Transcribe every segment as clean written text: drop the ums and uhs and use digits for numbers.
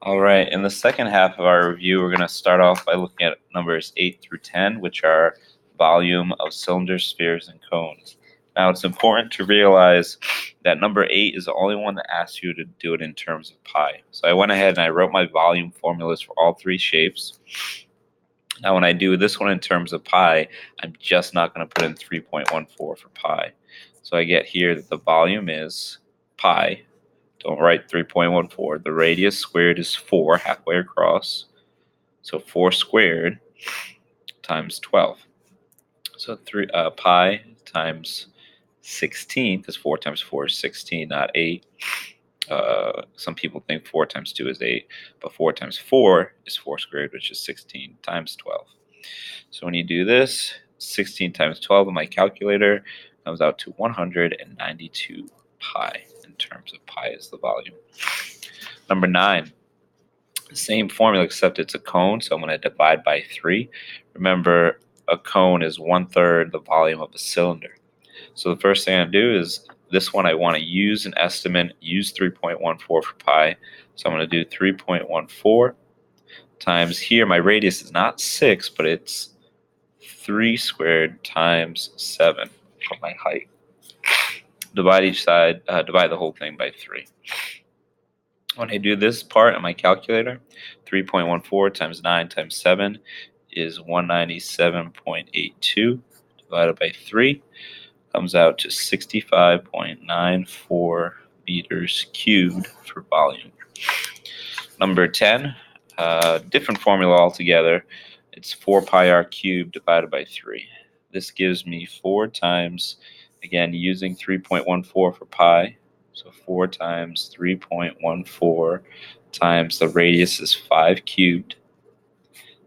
All right, in the second half of our review, we're going to start off by looking at numbers 8 through 10, which are volume of cylinders, spheres, and cones. Now, it's important to realize that number 8 is the only one that asks you to do it in terms of pi. So I went ahead and I wrote my volume formulas for all three shapes. Now, when I do this one in terms of pi, I'm just not going to put in 3.14 for pi. So I get here that the volume is pi. Don't write 3.14. The radius squared is 4 halfway across. So 4 squared times 12. So pi times 16, because 4 times 4 is 16, not 8. Some people think 4 times 2 is 8, but 4 times 4 is 4 squared, which is 16 times 12. So when you do this, 16 times 12 in my calculator comes out to 192 pi in terms of pi is the volume. Number 9, same formula except it's a cone, so I'm going to divide by 3. Remember, a cone is 1/3 the volume of a cylinder. So the first thing I do is this one I want to use an estimate, use 3.14 for pi. So I'm going to do 3.14 times here. My radius is not 6, but it's 3 squared times 7 for my height. Divide each side, divide the whole thing by 3. When I do this part on my calculator, 3.14 times 9 times 7 is 197.82 divided by 3 comes out to 65.94 meters cubed for volume. Number 10, different formula altogether. It's 4 pi r cubed divided by 3. This gives me 4 times, again, using 3.14 for pi. So 4 times 3.14 times the radius is 5 cubed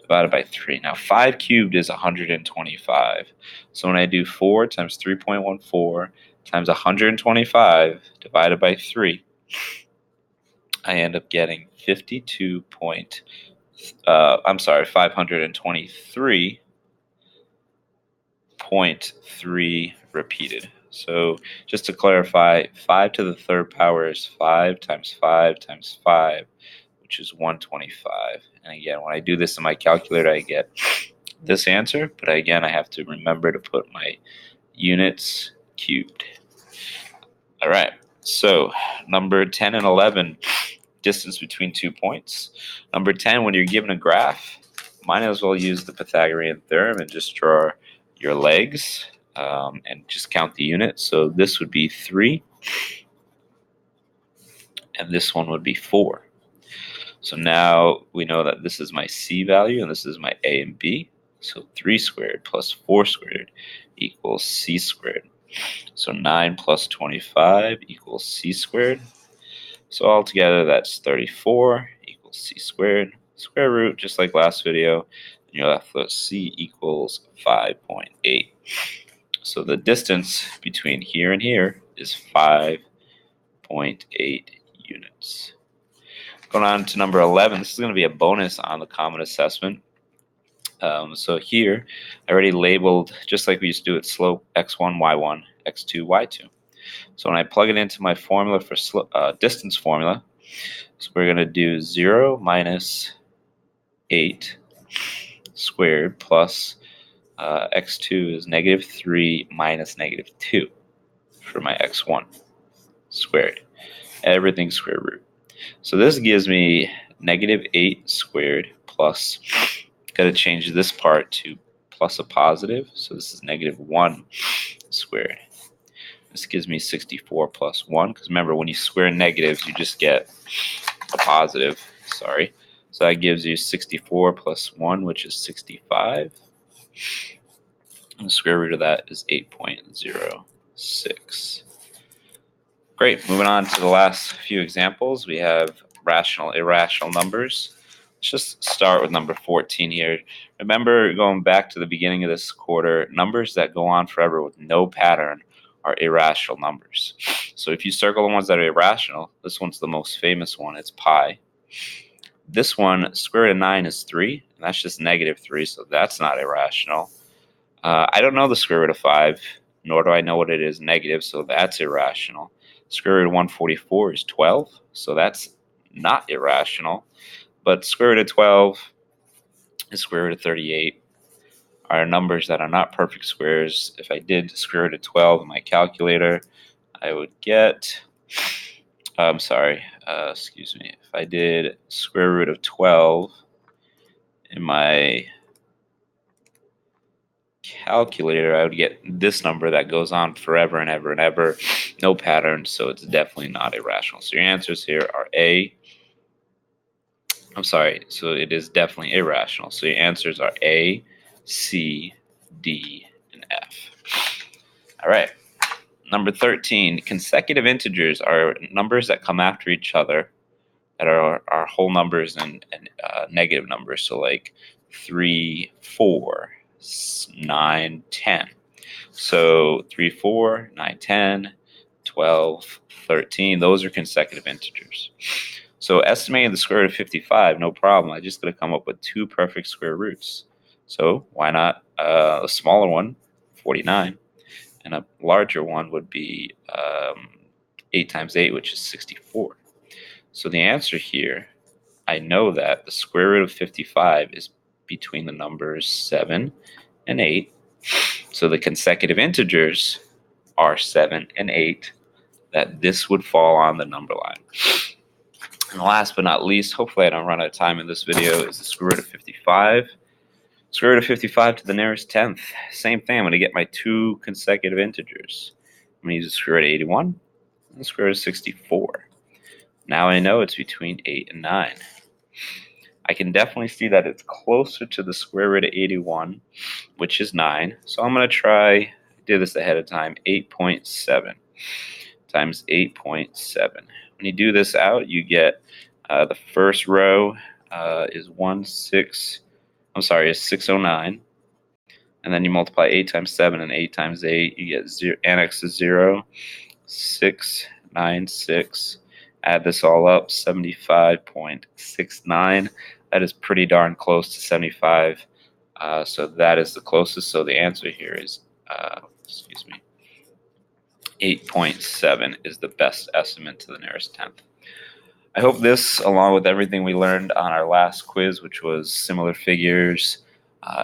divided by 3. Now 5 cubed is 125. So when I do 4 times 3.14 times 125 divided by 3, I end up getting 523.3 repeated. So just to clarify, 5 to the third power is 5 times 5 times 5, which is 125. And again, when I do this in my calculator, I get this answer. But again, I have to remember to put my units cubed. All right, so number 10 and 11, distance between 2 points. Number 10, when you're given a graph, might as well use the Pythagorean theorem and just draw your legs and just count the units. So this would be 3, and this one would be 4. So now we know that this is my C value and this is my A and B. So 3 squared plus 4 squared equals C squared. So 9 plus 25 equals C squared. So altogether that's 34 equals C squared. Square root, just like last video, and you're left with C equals 5.8. So the distance between here and here is 5.8 units. Going on to number 11, this is going to be a bonus on the common assessment. So here, I already labeled, just like we used to do at slope, x1, y1, x2, y2. So when I plug it into my formula for distance formula, so we're going to do 0 minus 8 squared plus x2 is -3 minus -2 for my x1 squared. Everything square root. So this gives me -8 squared plus, got to change this part to plus a positive. So this is -1 squared. This gives me 64 plus 1, because remember, when you square negatives, you just get a positive. Sorry. So that gives you 64 plus 1, which is 65. And the square root of that is 8.06. Great. Moving on to the last few examples, we have rational, irrational numbers. Let's just start with number 14 here. Remember, going back to the beginning of this quarter, numbers that go on forever with no pattern are irrational numbers. So if you circle the ones that are irrational, this one's the most famous one. It's pi. This one, square root of 9 is 3, and that's just -3, so that's not irrational. I don't know the square root of 5, nor do I know what it is negative, so that's irrational. Square root of 144 is 12, so that's not irrational. But square root of 12 and square root of 38 are numbers that are not perfect squares. If I did square root of 12 in my calculator, I would get, excuse me, if I did square root of 12 in my calculator, I would get this number that goes on forever and ever and ever, no pattern, so it's definitely not irrational. So your answers here are so it is definitely irrational. So your answers are A, C, D, and F. All right. Number 13, consecutive integers are numbers that come after each other that are whole numbers and negative numbers. So like 3, 4, 9, 10. So 3, 4, 9, 10, 12, 13. Those are consecutive integers. So estimating the square root of 55, no problem. I just got to come up with 2 perfect square roots. So why not a smaller one, 49, and a larger one would be 8 times 8, which is 64. So the answer here, I know that the square root of 55 is between the numbers 7 and 8. So the consecutive integers are 7 and 8, that this would fall on the number line. And last but not least, hopefully I don't run out of time in this video, is the square root of 55. Square root of 55 to the nearest tenth. Same thing, I'm going to get my 2 consecutive integers. I'm going to use the square root of 81 and the square root of 64. Now I know it's between 8 and 9. I can definitely see that it's closer to the square root of 81, which is 9. So I'm going to try, I did this ahead of time, 8.7 times 8.7. When you do this out, you get the first row is 609. And then you multiply 8 times 7 and 8 times 8, you get 0, annex is 0, 696. Add this all up, 75.69. That is pretty darn close to 75. So that is the closest. So the answer here is, 8.7 is the best estimate to the nearest tenth. I hope this, along with everything we learned on our last quiz, which was similar figures,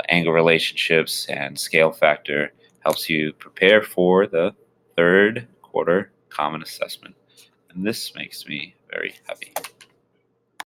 angle relationships, and scale factor, helps you prepare for the third quarter common assessment. And this makes me very happy.